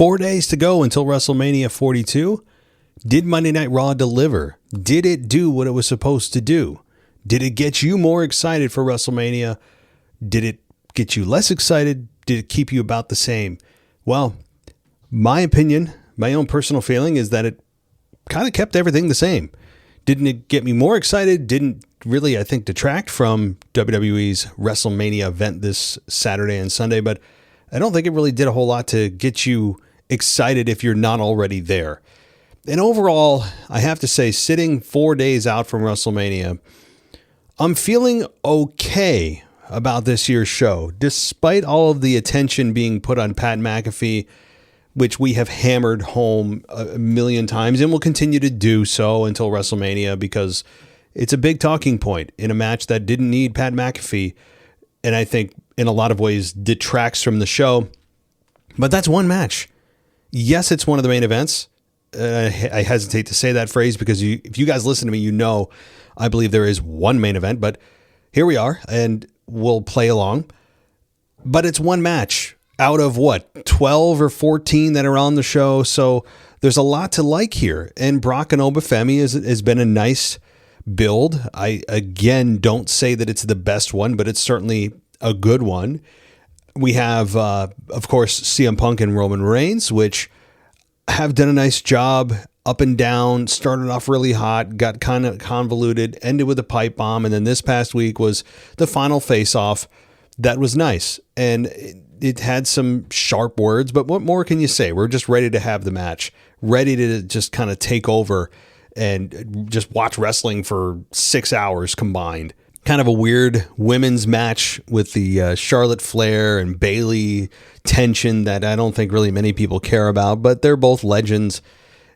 4 days to go until WrestleMania 42. Did Monday Night Raw deliver? Did it do what it was supposed to do? Did it get you more excited for WrestleMania? Did it get you less excited? Did it keep you about the same? Well, my opinion, my own personal feeling is that it kind of kept everything the same. Didn't it get me more excited? Didn't really, I think, detract from WWE's WrestleMania event this Saturday and Sunday, but I don't think it really did a whole lot to get you excited if you're not already there. And overall, I have to say, sitting 4 days out from WrestleMania, I'm feeling okay about this year's show, despite all of the attention being put on Pat McAfee, which we have hammered home a million times and will continue to do so until WrestleMania, because it's a big talking point in a match that didn't need Pat McAfee, and I think in a lot of ways detracts from the show. But that's one match. Yes, it's one of the main events. I hesitate to say that phrase because if you guys listen to me, you know I believe there is one main event, but here we are, and we'll play along. But it's one match out of 12 or 14 that are on the show, so there's a lot to like here. And Brock and Oba Femi has been a nice build. I, again, don't say that it's the best one, but it's certainly a good one. We have, of course, CM Punk and Roman Reigns, which have done a nice job up and down, started off really hot, got kind of convoluted, ended with a pipe bomb, and then this past week was the final face-off. That was nice, and it had some sharp words, but what more can you say? We're just ready to have the match, ready to just kind of take over and just watch wrestling for 6 hours combined. Kind of a weird women's match with the Charlotte Flair and Bayley tension that I don't think really many people care about, but they're both legends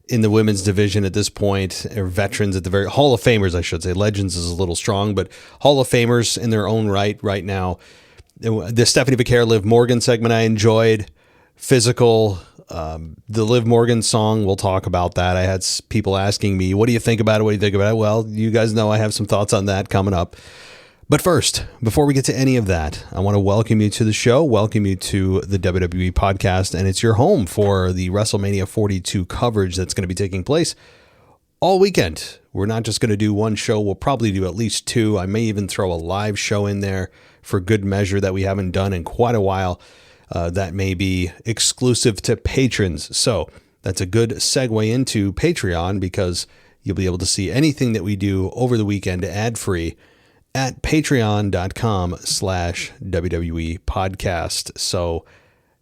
in the women's division at this point, or veterans at the very Hall of Famers, I should say. Legends is a little strong, but Hall of Famers in their own right now. The Stephanie Vaquer, Liv Morgan segment I enjoyed. Physical. The Liv Morgan song, we'll talk about that. I had people asking me, what do you think about it? What do you think about it? Well, you guys know I have some thoughts on that coming up. But first, before we get to any of that, I want to welcome you to the show, welcome you to the WWE podcast, and it's your home for the WrestleMania 42 coverage that's going to be taking place all weekend. We're not just going to do one show. We'll probably do at least two. I may even throw a live show in there for good measure that we haven't done in quite a while. That may be exclusive to patrons. So that's a good segue into Patreon, because you'll be able to see anything that we do over the weekend ad-free at patreon.com/WWE podcast. So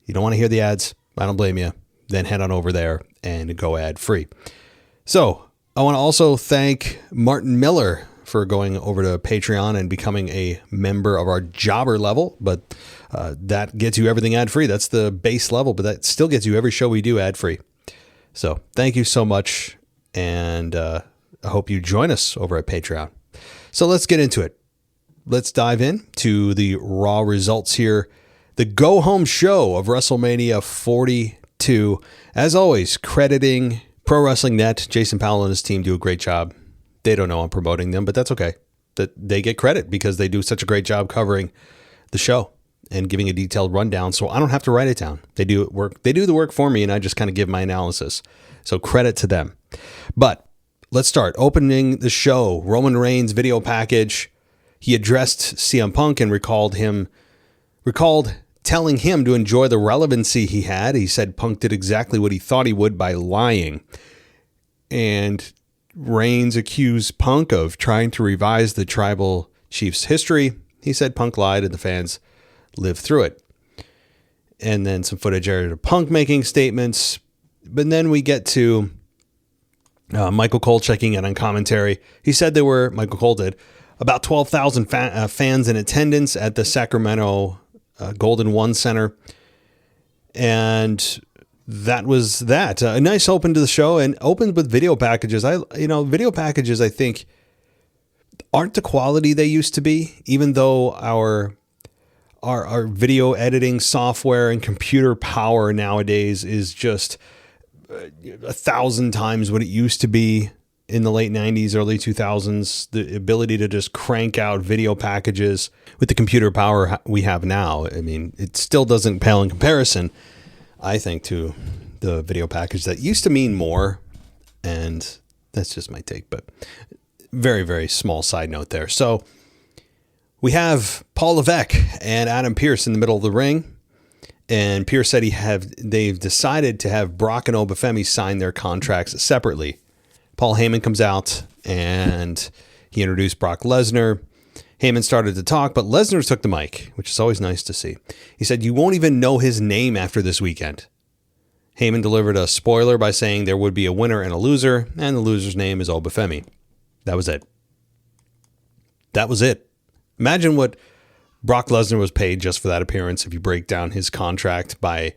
you don't want to hear the ads? I don't blame you. Then head on over there and go ad-free. So I want to also thank Martin Miller for going over to Patreon and becoming a member of our jobber level, but that gets you everything ad-free. That's the base level, but that still gets you every show we do ad-free. So thank you so much, and I hope you join us over at Patreon. So let's get into it. Let's dive in to the Raw results here. The go-home show of WrestleMania 42. As always, crediting Pro Wrestling Net. Jason Powell and his team do a great job. They don't know I'm promoting them, but that's okay. That they get credit because they do such a great job covering the show and giving a detailed rundown, so I don't have to write it down. They do work. They do the work for me, and I just kind of give my analysis. So credit to them. But let's start. Opening the show, Roman Reigns video package. He addressed CM Punk and recalled telling him to enjoy the relevancy he had. He said Punk did exactly what he thought he would by lying. And Reigns accused Punk of trying to revise the tribal chief's history. He said Punk lied and the fans lived through it. And then some footage aired of Punk making statements. But then we get to Michael Cole checking in on commentary. He said Michael Cole did, about 12,000 fans in attendance at the Sacramento Golden One Center. And that was that. A nice open to the show, and opened with video packages. Video packages, I think, aren't the quality they used to be, even though our video editing software and computer power nowadays is just 1,000 times what it used to be in the late 90s, early 2000s. The ability to just crank out video packages with the computer power we have now, I mean, it still doesn't pale in comparison, I think, to the video package that used to mean more, and that's just my take, but very, very small side note there. So we have Paul Levesque and Adam Pearce in the middle of the ring, and Pearce said they've decided to have Brock and Oba Femi sign their contracts separately. Paul Heyman comes out and he introduced Brock Lesnar. Heyman started to talk, but Lesnar took the mic, which is always nice to see. He said, "You won't even know his name after this weekend." Heyman delivered a spoiler by saying there would be a winner and a loser, and the loser's name is Oba Femi. That was it. That was it. Imagine what Brock Lesnar was paid just for that appearance if you break down his contract by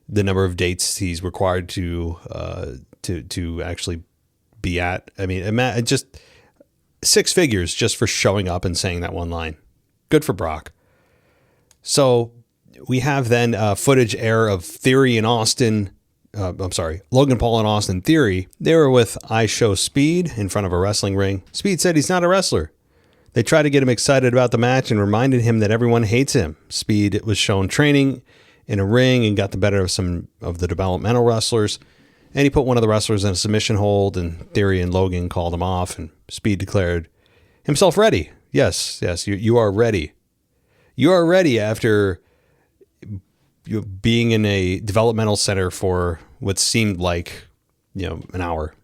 the number of dates he's required to actually be at. I mean, just 6 figures just for showing up and saying that one line. Good for Brock. So we have then footage air of Theory and Austin. Logan Paul and Austin Theory. They were with I Show Speed in front of a wrestling ring. Speed said he's not a wrestler. They tried to get him excited about the match and reminded him that everyone hates him. Speed was shown training in a ring and got the better of some of the developmental wrestlers. And he put one of the wrestlers in a submission hold, and Theory and Logan called him off, and Speed declared himself ready. Yes, you are ready. You are ready after you being in a developmental center for what seemed like, an hour.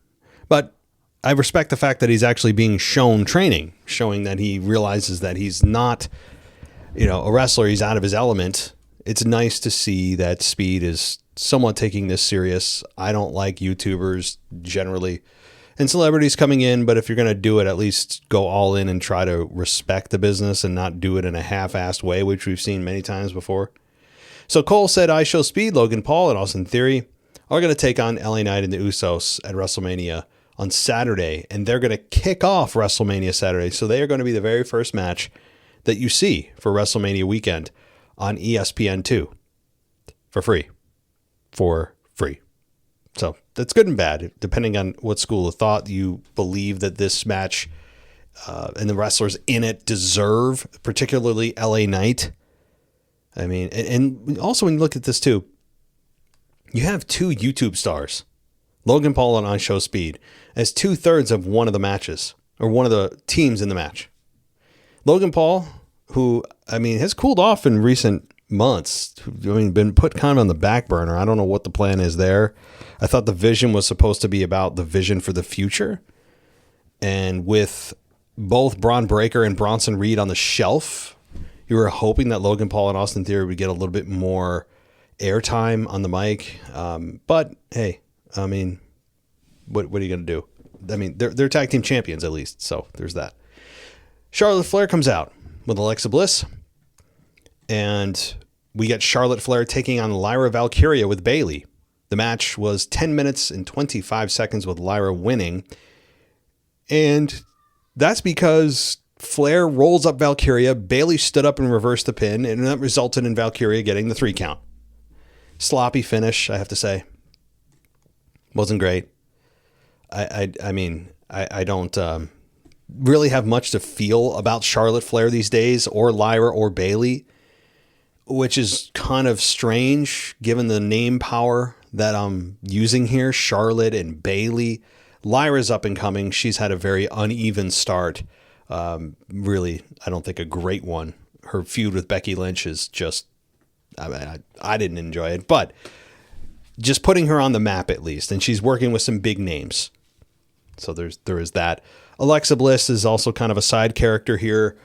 But I respect the fact that he's actually being shown training, showing that he realizes that he's not, a wrestler. He's out of his element. It's nice to see that Speed is somewhat taking this serious. I don't like YouTubers generally and celebrities coming in, but if you're going to do it, at least go all in and try to respect the business and not do it in a half-assed way, which we've seen many times before. So Cole said, I Show Speed, Logan Paul, and Austin Theory are going to take on LA Knight and the Usos at WrestleMania on Saturday, and they're going to kick off WrestleMania Saturday. So they are going to be the very first match that you see for WrestleMania weekend on ESPN2 for free. So that's good and bad, depending on what school of thought you believe that this match and the wrestlers in it deserve, particularly LA Knight. I mean, and also when you look at this too, you have 2 YouTube stars, Logan Paul and I Show Speed, as 2/3 of one of the matches, or one of the teams in the match. Logan Paul, who, has cooled off in recent months, been put kind of on the back burner. I don't know what the plan is there. I thought the vision was supposed to be about the vision for the future. And with both Braun Breaker and Bronson Reed on the shelf, you were hoping that Logan Paul and Austin Theory would get a little bit more airtime on the mic. But hey, what are you going to do? They're tag team champions at least. So there's that. Charlotte Flair comes out with Alexa Bliss, and we get Charlotte Flair taking on Lyra Valkyria with Bayley. The match was 10 minutes and 25 seconds with Lyra winning. And that's because Flair rolls up Valkyria, Bayley stood up and reversed the pin, and that resulted in Valkyria getting the 3 count. Sloppy finish, I have to say. Wasn't great. I don't really have much to feel about Charlotte Flair these days, or Lyra or Bayley, which is kind of strange given the name power that I'm using here. Charlotte and Bayley. Lyra's up and coming. She's had a very uneven start. Really, I don't think a great one. Her feud with Becky Lynch is just, I didn't enjoy it, but just putting her on the map at least. And she's working with some big names. So there is that. Alexa Bliss is also kind of a side character here.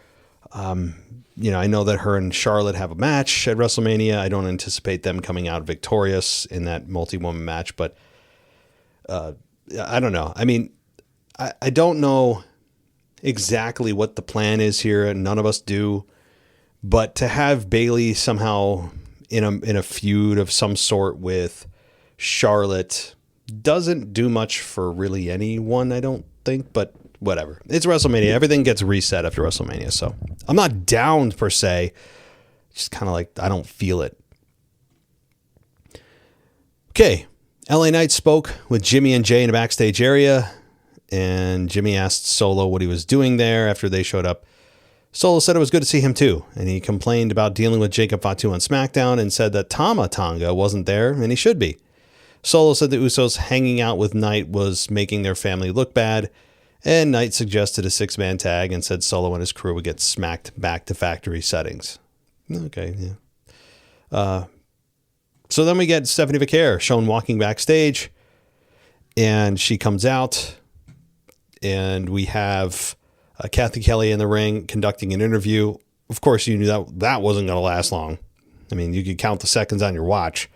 I know that her and Charlotte have a match at WrestleMania. I don't anticipate them coming out victorious in that multi-woman match, but I don't know. I don't know exactly what the plan is here, and none of us do. But to have Bayley somehow in a feud of some sort with Charlotte doesn't do much for really anyone, I don't think, but whatever. It's WrestleMania. Everything gets reset after WrestleMania. So I'm not down per se. Just kind of like, I don't feel it. Okay. LA Knight spoke with Jimmy and Jay in a backstage area, and Jimmy asked Solo what he was doing there after they showed up. Solo said it was good to see him too, and he complained about dealing with Jacob Fatu on SmackDown and said that Tama Tonga wasn't there, and he should be. Solo said the Usos hanging out with Knight was making their family look bad, and Knight suggested a 6-man tag and said Solo and his crew would get smacked back to factory settings. Okay, yeah. So then we get Stephanie Vaquer shown walking backstage, and she comes out, and we have Kathy Kelly in the ring conducting an interview. Of course, you knew that wasn't going to last long. I mean, you could count the seconds on your watch.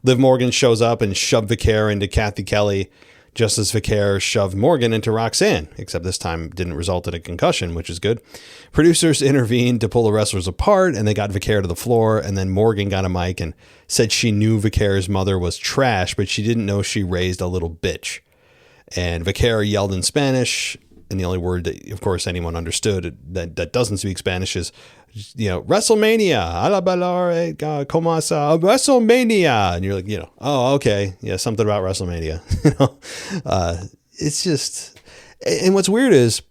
Liv Morgan shows up and shoved Vaquer into Kathy Kelly, just as Vaquer shoved Morgan into Roxanne, except this time didn't result in a concussion, which is good. Producers intervened to pull the wrestlers apart, and they got Vaquer to the floor, and then Morgan got a mic and said she knew Vaquer's mother was trash, but she didn't know she raised a little bitch. And Vaquer yelled in Spanish, and the only word that, of course, anyone understood that doesn't speak Spanish is, WrestleMania, ¿cómo está? WrestleMania. And you're like, oh, okay. Yeah, something about WrestleMania. It's just, and what's weird is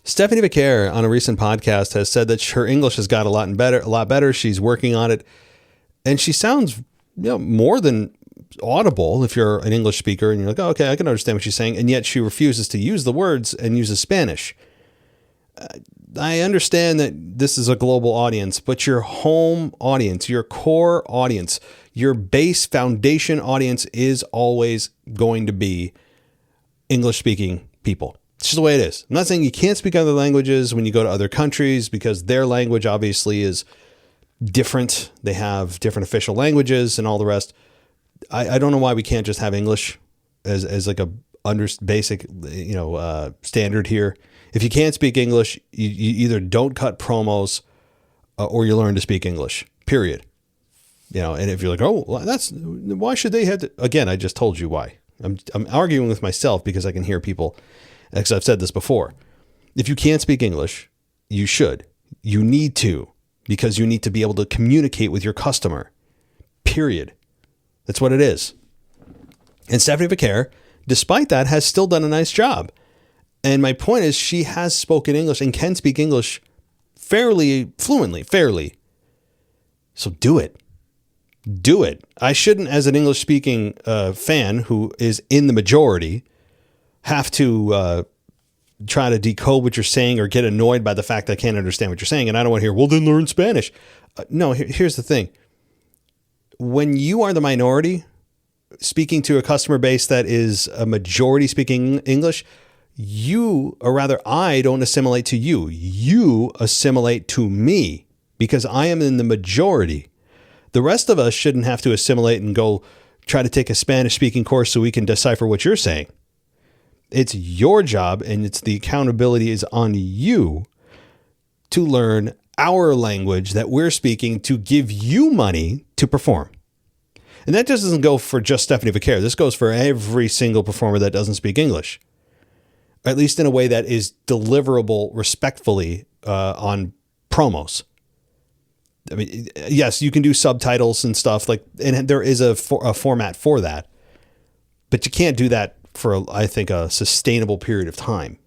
Stephanie Vaquer on a recent podcast has said that her English has got a lot better. She's working on it. And she sounds, more than audible if you're an English speaker and you're like, oh, okay, I can understand what she's saying. And yet she refuses to use the words and uses Spanish. I understand that this is a global audience, but your home audience, your core audience, your base foundation audience is always going to be English speaking people. It's just the way it is. I'm not saying you can't speak other languages when you go to other countries, because their language obviously is different. They have different official languages and all the rest. I don't know why we can't just have English as like a basic, standard here. If you can't speak English, you either don't cut promos or you learn to speak English, period. And if you're like, oh, well, why should they have to? Again, I just told you why. I'm arguing with myself because I can hear people, because I've said this before. If you can't speak English, you should. You need to, because you need to be able to communicate with your customer, period. That's what it is. And Stephanie Vaquer, despite that, has still done a nice job. And my point is, she has spoken English and can speak English fairly fluently. So do it. Do it. I shouldn't, as an English speaking fan who is in the majority, have to try to decode what you're saying or get annoyed by the fact that I can't understand what you're saying. And I don't want to hear, well, then learn Spanish. No, here's the thing. When you are the minority speaking to a customer base that is a majority speaking English, I don't assimilate to you. You assimilate to me because I am in the majority. The rest of us shouldn't have to assimilate and go try to take a Spanish speaking course so we can decipher what you're saying. It's your job, and the accountability is on you to learn our language that we're speaking to give you money to perform. And that just doesn't go for just Stephanie Vaquer. This goes for every single performer that doesn't speak English. At least in a way that is deliverable respectfully on promos. I mean, yes, you can do subtitles and stuff and there is a format for that, but you can't do that for, I think, a sustainable period of time.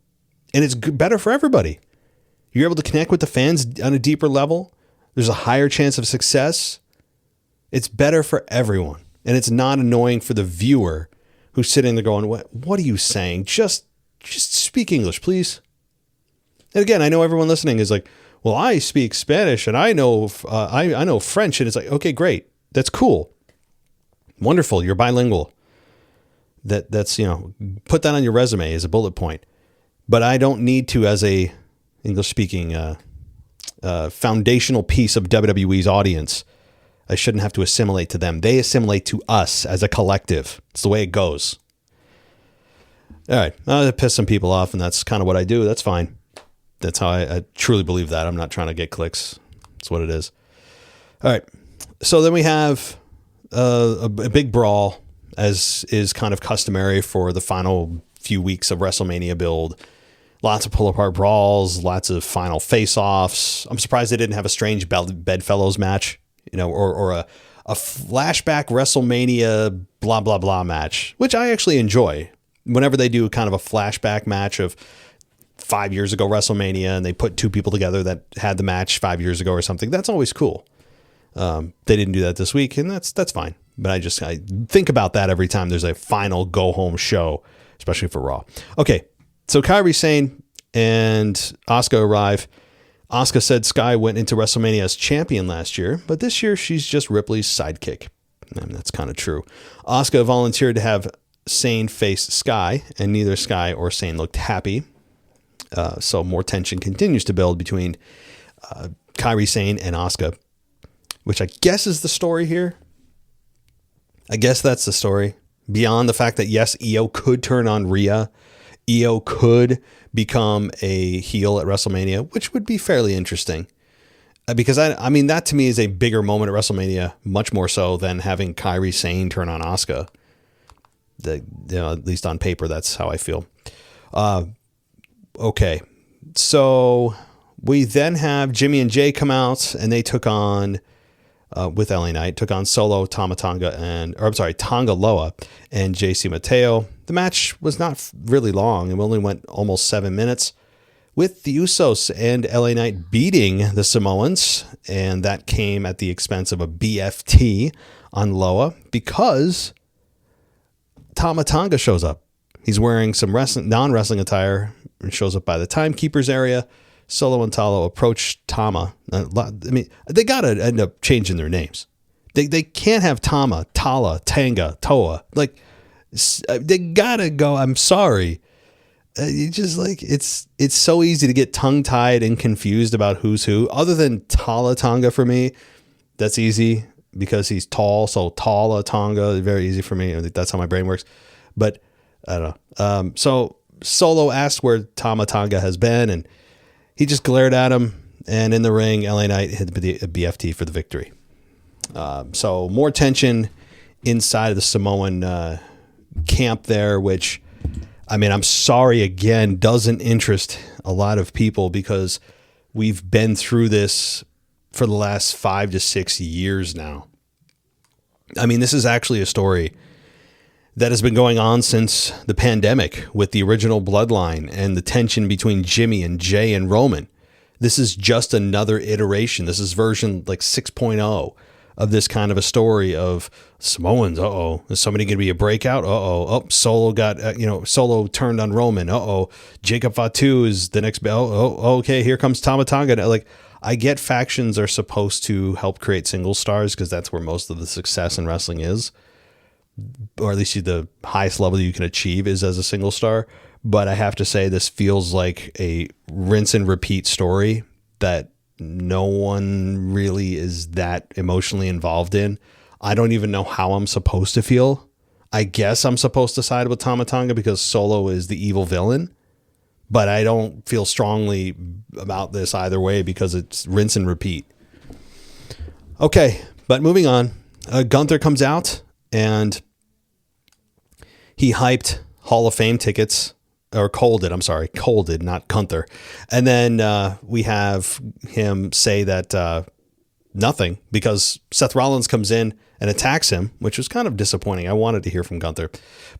And it's better for everybody. You're able to connect with the fans on a deeper level. There's a higher chance of success. It's better for everyone. And it's not annoying for the viewer who's sitting there going, what are you saying? Just speak English, please. And again, I know everyone listening is like, well, I speak Spanish and I know French. And it's like, okay, great. That's cool. Wonderful. You're bilingual. That's, put that on your resume as a bullet point. But I don't need to, as a English speaking foundational piece of WWE's audience. I shouldn't have to assimilate to them. They assimilate to us as a collective. It's the way it goes. All right. I'll piss some people off, and that's kind of what I do. That's fine. That's how I truly believe that. I'm not trying to get clicks. That's what it is. All right. So then we have a big brawl, as is kind of customary for the final few weeks of WrestleMania build. Lots of pull-apart brawls, lots of final face-offs. I'm surprised they didn't have a strange bedfellows match, or a flashback WrestleMania blah, blah, blah match, which I actually enjoy. Whenever they do kind of a flashback match of 5 years ago WrestleMania and they put two people together that had the match 5 years ago or something, that's always cool. They didn't do that this week, and that's fine. But I think about that every time there's a final go-home show, especially for Raw. Okay, so Kairi Sane and Asuka arrive. Asuka said Sky went into WrestleMania as champion last year, but this year she's just Ripley's sidekick. And that's kind of true. Asuka volunteered to have Sane face Sky, and neither Sky or Sane looked happy. So more tension continues to build between Kairi Sane and Asuka, which I guess is the story here. I guess that's the story. Beyond the fact that, yes, Io could turn on Rhea. Io could become a heel at WrestleMania, which would be fairly interesting. Because, I mean, that to me is a bigger moment at WrestleMania, much more so than having Kairi Sane turn on Asuka. At least on paper, that's how I feel. Okay, so we then have Jimmy and Jay come out, and they took on, with LA Knight, took on Tonga Loa and JC Mateo. The match was not really long. It only went almost 7 minutes, with the Usos and LA Knight beating the Samoans, and that came at the expense of a BFT on Loa because Tama Tonga shows up. He's wearing some non-wrestling attire and shows up by the timekeeper's area. Solo and Talo approach Tama. I mean, they got to end up changing their names. They can't have Tama, Tala, Tanga, Toa. Like, they got to go, I'm sorry. You just like, it's so easy to get tongue-tied and confused about who's who. Other than Tala Tonga for me, that's easy because he's tall. So Tala Tonga, very easy for me. I think that's how my brain works. But I don't know. So Solo asked where Tama Tonga has been, and he just glared at him. And in the ring, LA Knight hit a BFT for the victory. So more tension inside of the Samoan camp there, which, I mean, I'm sorry again, doesn't interest a lot of people because we've been through this for the last 5 to 6 years now. I mean, this is actually a story that has been going on since the pandemic with the original Bloodline and the tension between Jimmy and Jay and Roman. This is just another iteration. This is version like 6.0 of this kind of a story of Samoans. Uh-oh. Is somebody going to be a breakout? Uh-oh. Oh, Solo got, Solo turned on Roman. Uh-oh. Jacob Fatu is the next. Okay. Here comes Tama Tonga. Like, I get factions are supposed to help create single stars because that's where most of the success in wrestling is. Or at least the highest level you can achieve is as a single star. But I have to say this feels like a rinse and repeat story that no one really is that emotionally involved in. I don't even know how I'm supposed to feel. I guess I'm supposed to side with Tama Tonga because Solo is the evil villain. But I don't feel strongly about this either way because it's rinse and repeat. Okay, but moving on. Gunther comes out and he hyped Hall of Fame tickets, or colded, not Gunther. And then we have him say that nothing, because Seth Rollins comes in and attacks him, which was kind of disappointing. I wanted to hear from Gunther.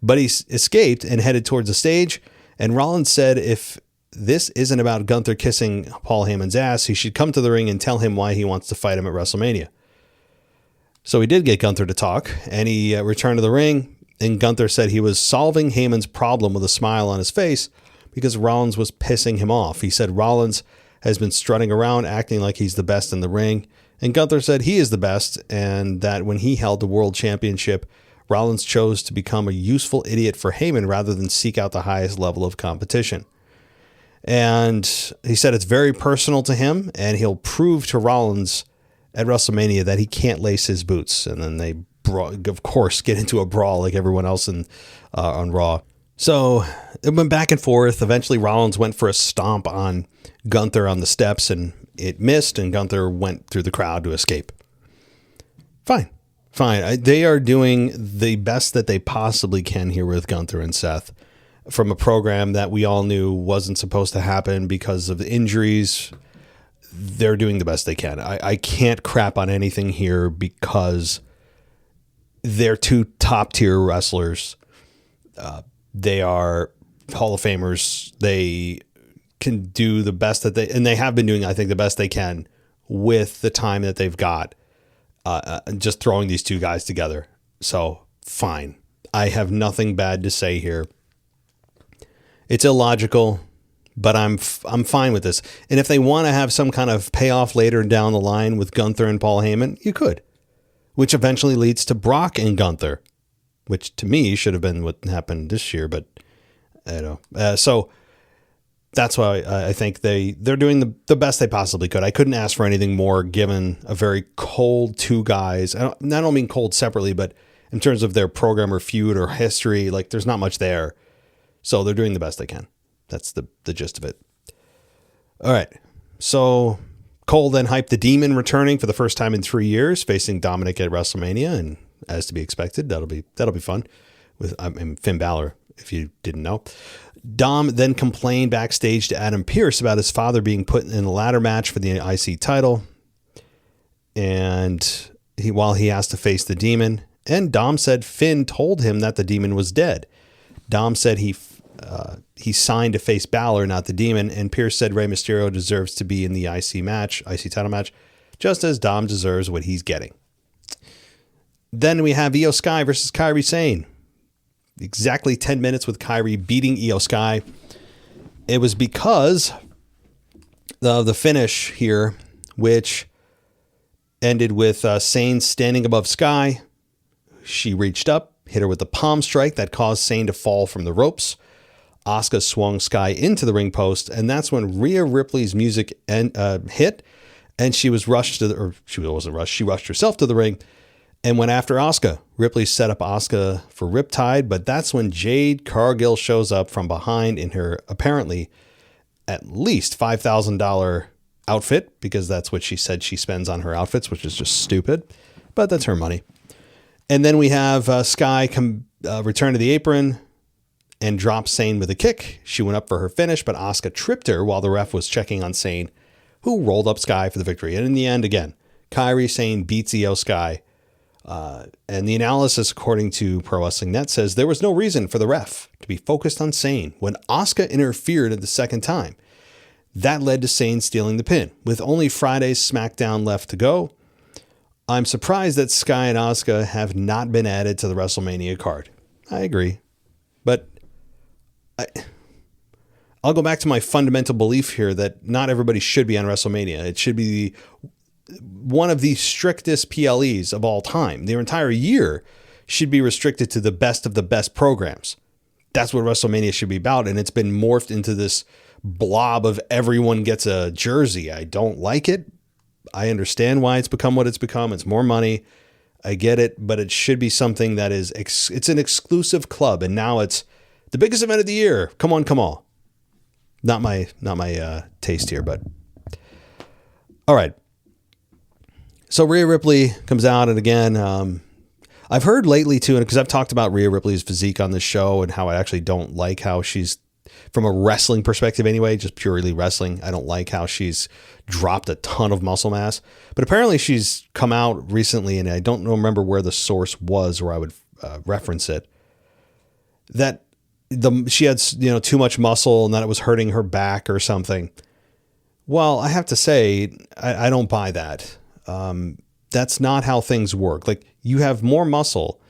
But he escaped and headed towards the stage. And Rollins said if this isn't about Gunther kissing Paul Heyman's ass, he should come to the ring and tell him why he wants to fight him at WrestleMania. So he did get Gunther to talk, and he returned to the ring. And Gunther said he was solving Heyman's problem with a smile on his face because Rollins was pissing him off. He said Rollins has been strutting around acting like he's the best in the ring. And Gunther said he is the best, and that when he held the world championship, Rollins chose to become a useful idiot for Heyman rather than seek out the highest level of competition. And he said it's very personal to him, and he'll prove to Rollins at WrestleMania that he can't lace his boots. And then they, of course, get into a brawl like everyone else on Raw. So it went back and forth. Eventually, Rollins went for a stomp on Gunther on the steps, and it missed, and Gunther went through the crowd to escape. Fine. They are doing the best that they possibly can here with Gunther and Seth from a program that we all knew wasn't supposed to happen because of the injuries. They're doing the best they can. I can't crap on anything here because they're two top tier wrestlers. They are Hall of Famers. They can do the best that they have been doing, I think, the best they can with the time that they've got. Just throwing these two guys together. So fine. I have nothing bad to say here. It's illogical, but I'm fine with this. And if they want to have some kind of payoff later down the line with Gunther and Paul Heyman, you could, which eventually leads to Brock and Gunther, which to me should have been what happened this year, but I don't know. So that's why I think they're doing the best they possibly could. I couldn't ask for anything more given a very cold two guys. I don't mean cold separately, but in terms of their program or feud or history, like there's not much there. So they're doing the best they can. That's the gist of it. All right. So Cole then hyped the Demon returning for the first time in 3 years, facing Dominic at WrestleMania, and as to be expected, that'll be fun with Finn Balor, if you didn't know. Dom then complained backstage to Adam Pearce about his father being put in a ladder match for the IC title, and while he has to face the Demon, and Dom said Finn told him that the Demon was dead. Dom said he signed to face Balor, not the Demon, and Pearce said Rey Mysterio deserves to be in the IC title match, just as Dom deserves what he's getting. Then we have Io Sky versus Kairi Sane. Exactly 10 minutes with Kairi beating Io Sky. It was because of the finish here, which ended with Sane standing above Sky. She reached up, hit her with the palm strike that caused Sane to fall from the ropes. Asuka swung Sky into the ring post, and that's when Rhea Ripley's music hit, and she was rushed she wasn't rushed, she rushed herself to the ring and went after Asuka. Ripley set up Asuka for Riptide, but that's when Jade Cargill shows up from behind in her apparently at least $5,000 outfit, because that's what she said she spends on her outfits, which is just stupid, but that's her money. And then we have Sky return to the apron and drop Sane with a kick. She went up for her finish, but Asuka tripped her while the ref was checking on Sane, who rolled up Sky for the victory. And in the end, again, Kairi Sane beats Io Sky. And the analysis, according to Pro Wrestling Net, says there was no reason for the ref to be focused on Sane when Asuka interfered at the second time. That led to Sane stealing the pin. With only Friday's SmackDown left to go, I'm surprised that Sky and Asuka have not been added to the WrestleMania card. I agree. But I'll go back to my fundamental belief here that not everybody should be on WrestleMania. It should be one of the strictest PLEs of all time. Their entire year should be restricted to the best of the best programs. That's what WrestleMania should be about, and it's been morphed into this blob of everyone gets a jersey. I don't like it. I understand why it's become what it's become. It's more money. I get it, but it should be something that is, it's an exclusive club, and now it's the biggest event of the year. Come on. Not my taste here, but all right. So Rhea Ripley comes out, and again, I've heard lately too, because I've talked about Rhea Ripley's physique on this show and how I actually don't like how she's, from a wrestling perspective anyway, just purely wrestling, I don't like how she's dropped a ton of muscle mass. But apparently she's come out recently, and I don't remember where the source was where I would reference it, that she had too much muscle and that it was hurting her back or something. Well, I have to say, I don't buy that. That's not how things work. Like, you have more muscle,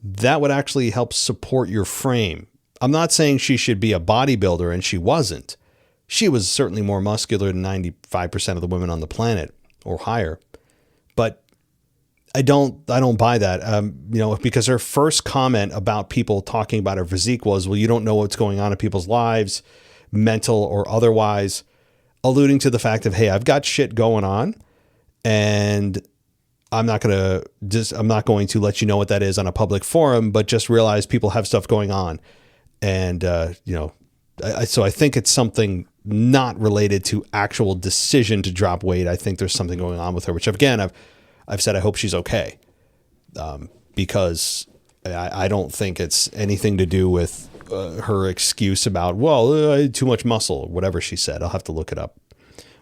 that would actually help support your frame. I'm not saying she should be a bodybuilder, and she wasn't. She was certainly more muscular than 95% of the women on the planet or higher. But I don't buy that. Because her first comment about people talking about her physique was, well, you don't know what's going on in people's lives, mental or otherwise, alluding to the fact of, hey, I've got shit going on, and I'm not going to let you know what that is on a public forum, but just realize people have stuff going on. And, so I think it's something not related to actual decision to drop weight. I think there's something going on with her, which again, I've said, I hope she's okay. Because I don't think it's anything to do with her excuse about, well, I had too much muscle, or whatever she said. I'll have to look it up,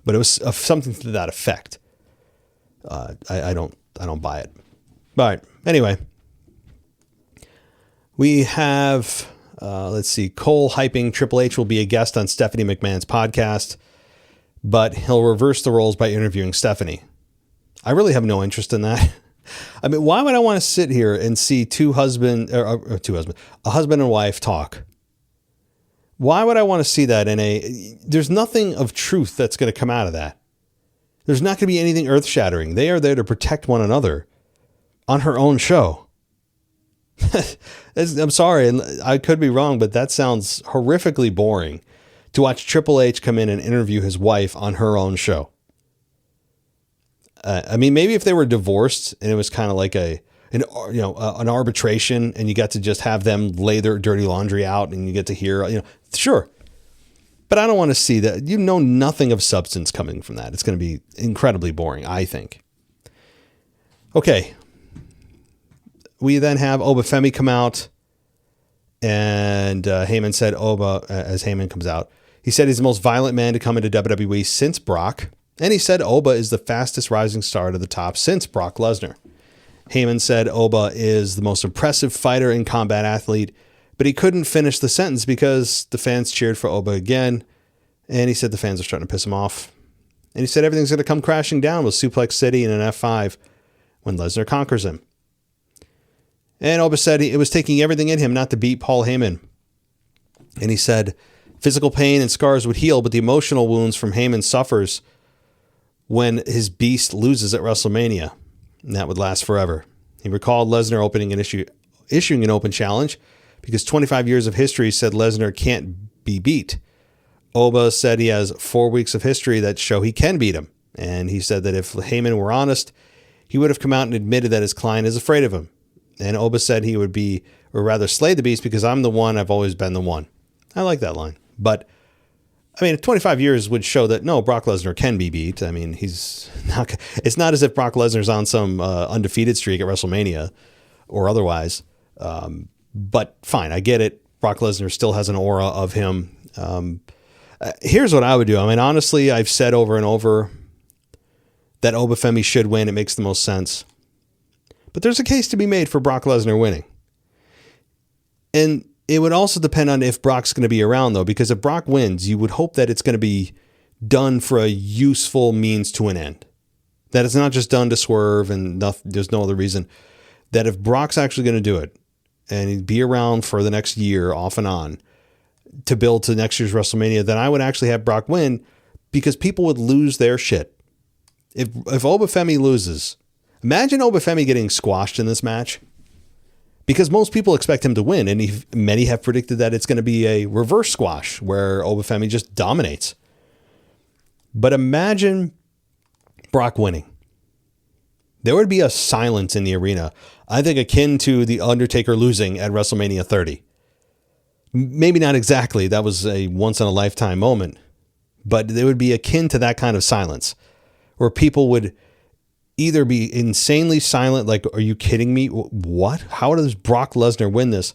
but it was something to that effect. I don't buy it. But anyway, we have, let's see, Cole hyping Triple H will be a guest on Stephanie McMahon's podcast, but he'll reverse the roles by interviewing Stephanie. I really have no interest in that. I mean, why would I want to sit here and see a husband and wife talk? Why would I want to see that there's nothing of truth that's going to come out of that. There's not going to be anything earth shattering. They are there to protect one another on her own show. I'm sorry, and I could be wrong, but that sounds horrifically boring to watch Triple H come in and interview his wife on her own show. I mean, maybe if they were divorced and it was kind of like an arbitration and you got to just have them lay their dirty laundry out and you get to hear, sure. But I don't want to see that. Nothing of substance coming from that. It's going to be incredibly boring, I think. Okay. We then have Oba Femi come out, and Heyman said as Heyman comes out, he said he's the most violent man to come into WWE since Brock, and he said Oba is the fastest rising star to the top since Brock Lesnar. Heyman said Oba is the most impressive fighter and combat athlete, but he couldn't finish the sentence because the fans cheered for Oba again, and he said the fans are starting to piss him off. And he said everything's going to come crashing down with Suplex City and an F5 when Lesnar conquers him. And Oba said it was taking everything in him not to beat Paul Heyman. And he said physical pain and scars would heal, but the emotional wounds from Heyman suffers when his beast loses at WrestleMania. And that would last forever. He recalled Lesnar issuing an open challenge because 25 years of history said Lesnar can't be beat. Oba said he has 4 weeks of history that show he can beat him. And he said that if Heyman were honest, he would have come out and admitted that his client is afraid of him. And Oba said he would slay the beast because I'm the one, I've always been the one. I like that line. But, 25 years would show that, no, Brock Lesnar can be beat. It's not as if Brock Lesnar's on some undefeated streak at WrestleMania or otherwise. But fine, I get it. Brock Lesnar still has an aura of him. Here's what I would do. Honestly, I've said over and over that Oba Femi should win. It makes the most sense. But there's a case to be made for Brock Lesnar winning. And it would also depend on if Brock's going to be around, though, because if Brock wins, you would hope that it's going to be done for a useful means to an end. That it's not just done to swerve and there's no other reason. That if Brock's actually going to do it and he'd be around for the next year off and on to build to next year's WrestleMania, then I would actually have Brock win because people would lose their shit. If Oba Femi loses, imagine Oba Femi getting squashed in this match because most people expect him to win. And many have predicted that it's going to be a reverse squash where Oba Femi just dominates. But imagine Brock winning. There would be a silence in the arena, I think akin to The Undertaker losing at WrestleMania 30. Maybe not exactly. That was a once in a lifetime moment, but they would be akin to that kind of silence where people would either be insanely silent, like, are you kidding me? What? How does Brock Lesnar win this?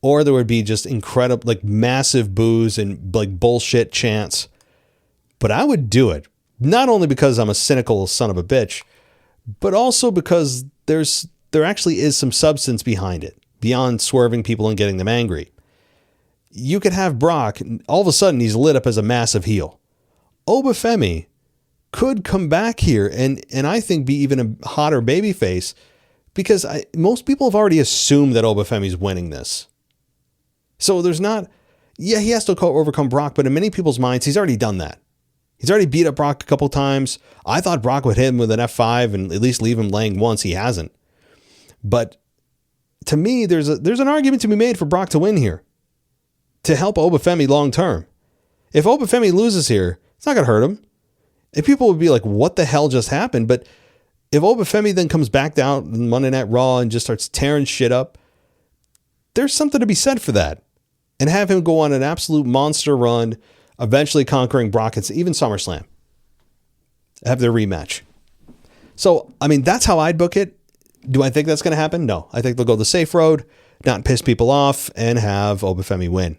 Or there would be just incredible, like massive boos and like bullshit chants. But I would do it, not only because I'm a cynical son of a bitch, but also because there actually is some substance behind it, beyond swerving people and getting them angry. You could have Brock, all of a sudden he's lit up as a massive heel. Oba Femi could come back here and I think be even a hotter babyface because most people have already assumed that Oba Femi's winning this. So there's not, he has to overcome Brock, but in many people's minds, he's already done that. He's already beat up Brock a couple times. I thought Brock would hit him with an F5 and at least leave him laying once. He hasn't. But to me, there's an argument to be made for Brock to win here, to help Oba Femi long term. If Oba Femi loses here, it's not going to hurt him. And people would be like, what the hell just happened? But if Oba Femi then comes back down on Monday Night Raw and just starts tearing shit up, there's something to be said for that. And have him go on an absolute monster run, eventually conquering Brock at even SummerSlam. Have their rematch. So, that's how I'd book it. Do I think that's going to happen? No. I think they'll go the safe road, not piss people off, and have Oba Femi win.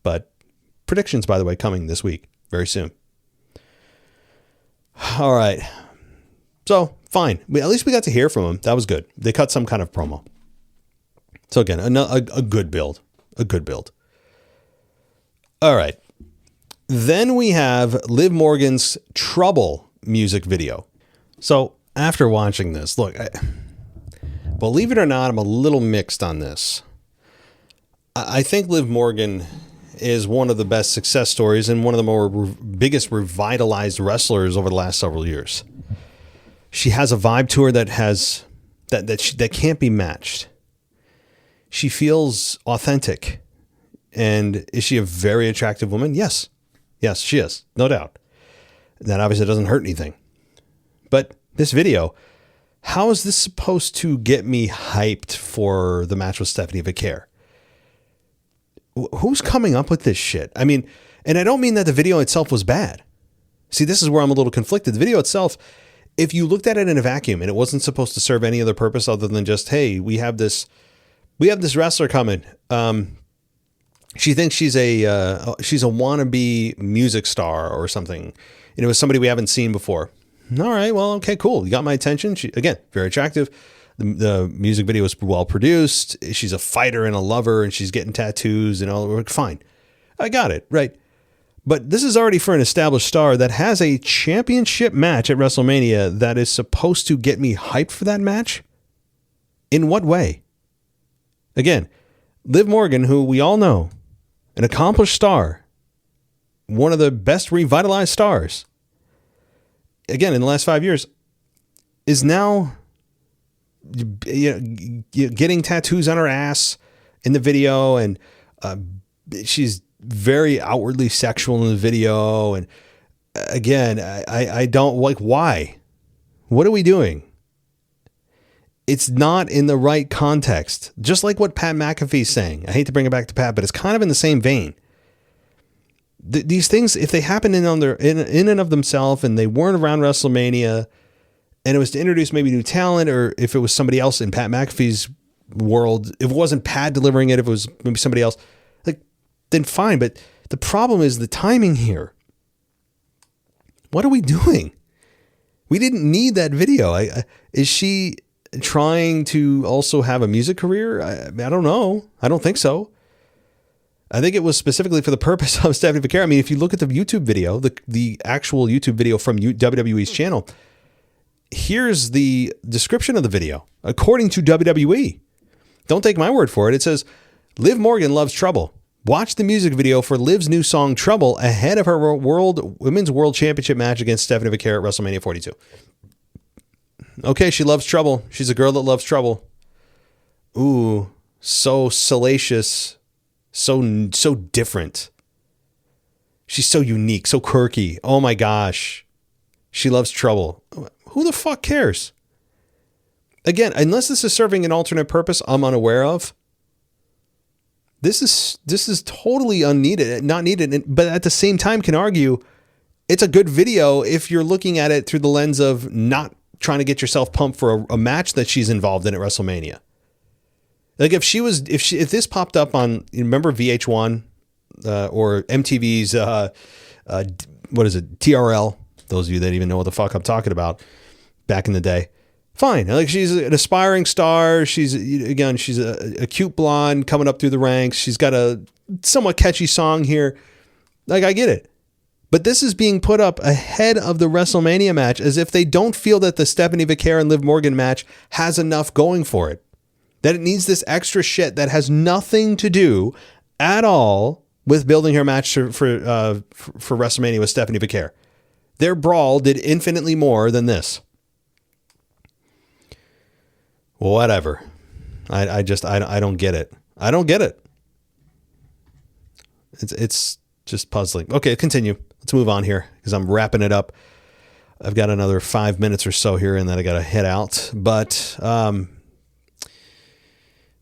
But predictions, by the way, coming this week, very soon. All right. So, fine. At least we got to hear from him. That was good. They cut some kind of promo. So again, a good build. A good build. All right. Then we have Liv Morgan's Trouble music video. So after watching this, look, believe it or not, I'm a little mixed on this. I think Liv Morgan is one of the best success stories and one of the biggest revitalized wrestlers over the last several years. She has a vibe to her that can't be matched. She feels authentic. And is she a very attractive woman? Yes. Yes, she is. No doubt. That obviously doesn't hurt anything. But this video, how is this supposed to get me hyped for the match with Stephanie Vaquer? Who's coming up with this shit? I mean, and I don't mean that the video itself was bad. See, this is where I'm a little conflicted. The video itself, if you looked at it in a vacuum and it wasn't supposed to serve any other purpose other than just, hey, we have this wrestler coming. She thinks she's a wannabe music star or something. It was somebody we haven't seen before. All right, well, okay, cool. You got my attention. She, again, very attractive. The music video was well produced. She's a fighter and a lover, and she's getting tattoos and all. Fine, I got it, right? But this is already for an established star that has a championship match at WrestleMania that is supposed to get me hyped for that match. In what way? Again, Liv Morgan, who we all know, an accomplished star, one of the best revitalized stars, again, in the last 5 years, is now getting tattoos on her ass in the video, and she's very outwardly sexual in the video. And again, I don't like, why? What are we doing? It's not in the right context. Just like what Pat McAfee's saying. I hate to bring it back to Pat, but it's kind of in the same vein. These things, if they happen in and of themselves and they weren't around WrestleMania and it was to introduce maybe new talent, or if it was somebody else in Pat McAfee's world, if it wasn't Pat delivering it, if it was maybe somebody else, like, then fine. But the problem is the timing here. What are we doing? We didn't need that video. Is she trying to also have a music career? I don't know. I don't think so. I think it was specifically for the purpose of Stephanie Vaquer. I mean, if you look at the YouTube video, the actual YouTube video from WWE's channel, here's the description of the video. According to WWE, don't take my word for it. It says, Liv Morgan loves trouble. Watch the music video for Liv's new song Trouble ahead of her Women's World Championship match against Stephanie Vaquer at WrestleMania 42. Okay, she loves trouble. She's a girl that loves trouble. Ooh, so salacious. So different. She's so unique, so quirky. Oh my gosh. She loves trouble. Who the fuck cares? Again, unless this is serving an alternate purpose I'm unaware of, this is totally unneeded, not needed, but at the same time can argue it's a good video if you're looking at it through the lens of not trying to get yourself pumped for a match that she's involved in at WrestleMania. Like if this popped up on, you remember VH1 or MTV's what is it, TRL? Those of you that even know what the fuck I'm talking about, back in the day. Fine, like she's an aspiring star. She's a cute blonde coming up through the ranks. She's got a somewhat catchy song here. Like, I get it. But this is being put up ahead of the WrestleMania match as if they don't feel that the Stephanie Vaquer and Liv Morgan match has enough going for it. That it needs this extra shit that has nothing to do at all with building her match for WrestleMania with Stephanie Vaquer. Their brawl did infinitely more than this. Whatever. I don't get it. I don't get it. It's just puzzling. Okay, continue. Let's move on here because I'm wrapping it up. I've got another 5 minutes or so here and then I got to head out. But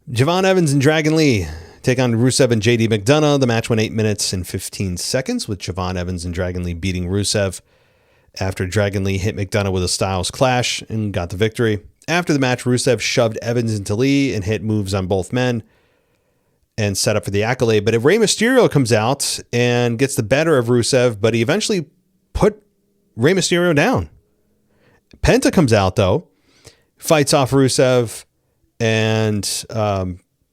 Javon Evans and Dragon Lee take on Rusev and JD McDonough. The match went 8 minutes and 15 seconds with Javon Evans and Dragon Lee beating Rusev after Dragon Lee hit McDonough with a Styles Clash and got the victory. After the match, Rusev shoved Evans into Lee and hit moves on both men and set up for the accolade. But if Rey Mysterio comes out and gets the better of Rusev, but he eventually put Rey Mysterio down. Penta comes out, though, fights off Rusev, and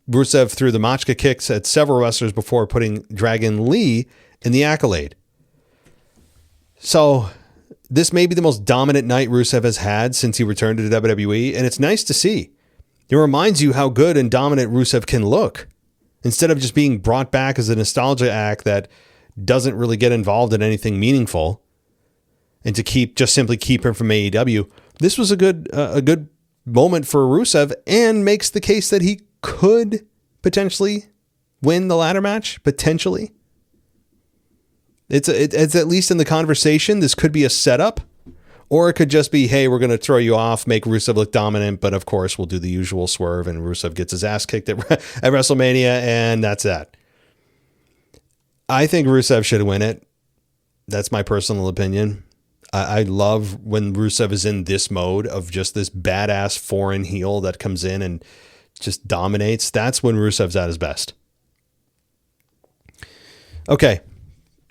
Rusev threw the Machka kicks at several wrestlers before putting Dragon Lee in the accolade. So this may be the most dominant night Rusev has had since he returned to WWE, and it's nice to see. It reminds you how good and dominant Rusev can look, instead of just being brought back as a nostalgia act that doesn't really get involved in anything meaningful, and to simply keep him from AEW. This was a good moment for Rusev, and makes the case that he could potentially win the ladder match. Potentially. It's at least in the conversation. This could be a setup, or it could just be, hey, we're going to throw you off, make Rusev look dominant, but of course we'll do the usual swerve and Rusev gets his ass kicked at WrestleMania, and that's that. I think Rusev should win it. That's my personal opinion. I love when Rusev is in this mode of just this badass foreign heel that comes in and just dominates. That's when Rusev's at his best. Okay.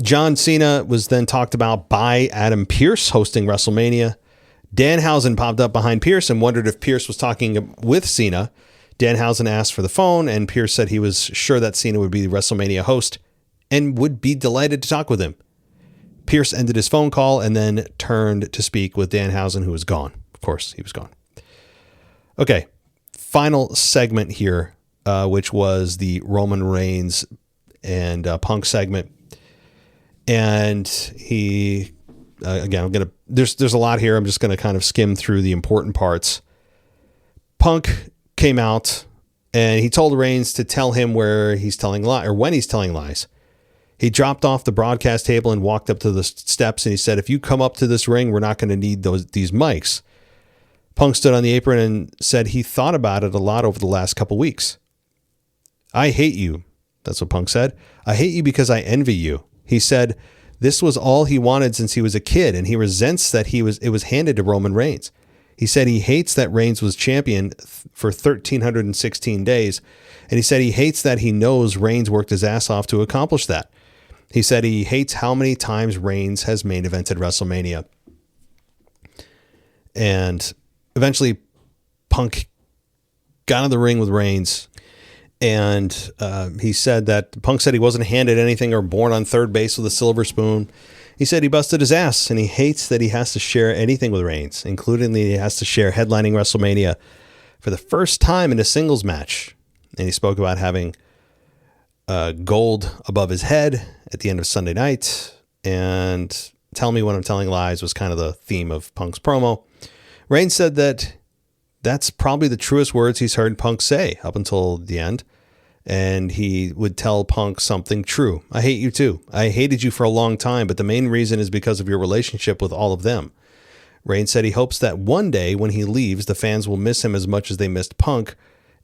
John Cena was then talked about by Adam Pearce hosting WrestleMania. Danhausen popped up behind Pearce and wondered if Pearce was talking with Cena. Danhausen asked for the phone, and Pearce said he was sure that Cena would be the WrestleMania host and would be delighted to talk with him. Pearce ended his phone call and then turned to speak with Danhausen, who was gone. Of course, he was gone. Okay, final segment here, which was the Roman Reigns and Punk segment. And he, again, there's a lot here. I'm just going to kind of skim through the important parts. Punk came out and he told Reigns to tell him where he's telling lies, or when he's telling lies. He dropped off the broadcast table and walked up to the steps, and he said, if you come up to this ring, we're not going to need these mics. Punk stood on the apron and said he thought about it a lot over the last couple weeks. I hate you. That's what Punk said. I hate you because I envy you. He said this was all he wanted since he was a kid, and he resents that it was handed to Roman Reigns. He said he hates that Reigns was champion for 1,316 days, and he said he hates that he knows Reigns worked his ass off to accomplish that. He said he hates how many times Reigns has main evented WrestleMania. And eventually Punk got in the ring with Reigns, and he said that Punk said he wasn't handed anything or born on third base with a silver spoon. He said he busted his ass, and he hates that he has to share anything with Reigns, including that he has to share headlining WrestleMania for the first time in a singles match. And he spoke about having gold above his head at the end of Sunday night, and tell me when I'm telling lies was kind of the theme of Punk's promo. Reigns said that that's probably the truest words he's heard Punk say up until the end. And he would tell Punk something true. I hate you too. I hated you for a long time, but the main reason is because of your relationship with all of them. Reigns said he hopes that one day when he leaves, the fans will miss him as much as they missed Punk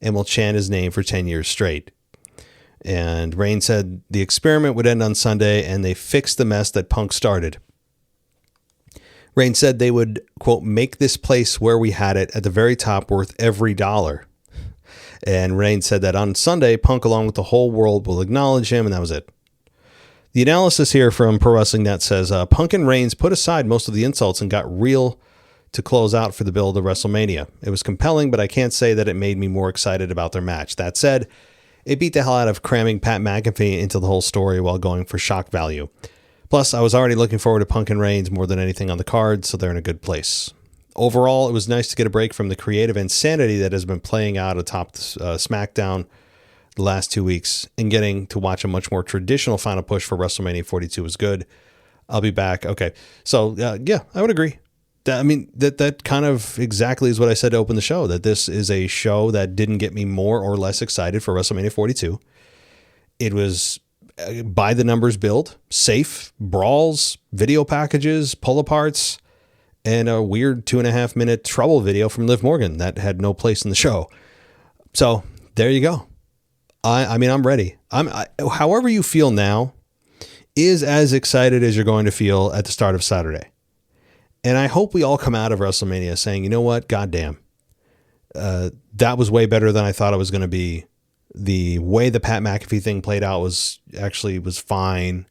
and will chant his name for 10 years straight. And Reigns said the experiment would end on Sunday, and they fixed the mess that Punk started. Reigns said they would, quote, make this place where we had it at the very top worth every dollar. And Reigns said that on Sunday, Punk, along with the whole world, will acknowledge him, and that was it. The analysis here from Pro Wrestling Net says Punk and Reigns put aside most of the insults and got real to close out for the build of WrestleMania. It was compelling, but I can't say that it made me more excited about their match. That said, it beat the hell out of cramming Pat McAfee into the whole story while going for shock value. Plus, I was already looking forward to Punk and Reigns more than anything on the card, so they're in a good place. Overall, it was nice to get a break from the creative insanity that has been playing out atop SmackDown the last 2 weeks, and getting to watch a much more traditional final push for WrestleMania 42 was good. I'll be back. Okay. So, yeah, I would agree. That kind of exactly is what I said to open the show, that this is a show that didn't get me more or less excited for WrestleMania 42. It was by the numbers build, safe, brawls, video packages, pull aparts, and a weird 2.5 minute trouble video from Liv Morgan that had no place in the show. So there you go. I'm ready. However you feel now is as excited as you're going to feel at the start of Saturday. And I hope we all come out of WrestleMania saying, you know what? Goddamn. That was way better than I thought it was going to be. The way the Pat McAfee thing played out was fine.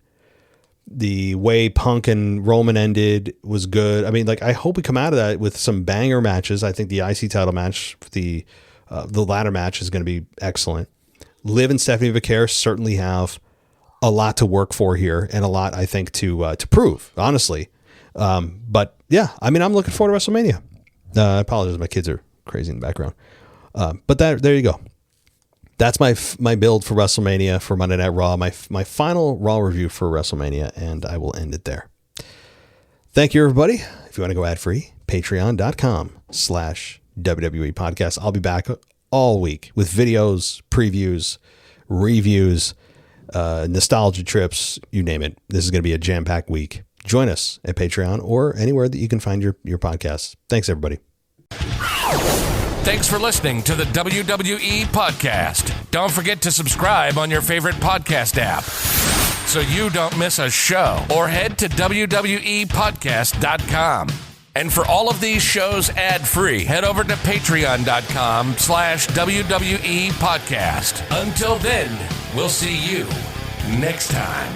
The way Punk and Roman ended was good. I hope we come out of that with some banger matches. I think the IC title match, the ladder match, is going to be excellent. Liv and Stephanie Vaquer certainly have a lot to work for here, and a lot, I think, to prove, honestly. But yeah, I mean, I'm looking forward to WrestleMania. I apologize, my kids are crazy in the background. But there you go. That's my build for WrestleMania for Monday Night Raw, my final Raw review for WrestleMania, and I will end it there. Thank you, everybody. If you want to go ad-free, patreon.com/WWE podcast. I'll be back all week with videos, previews, reviews, nostalgia trips, you name it. This is going to be a jam-packed week. Join us at Patreon or anywhere that you can find your podcasts. Thanks, everybody. Thanks for listening to the WWE Podcast. Don't forget to subscribe on your favorite podcast app so you don't miss a show, or head to WWEpodcast.com. And for all of these shows ad-free, head over to patreon.com/WWE Podcast. Until then, we'll see you next time.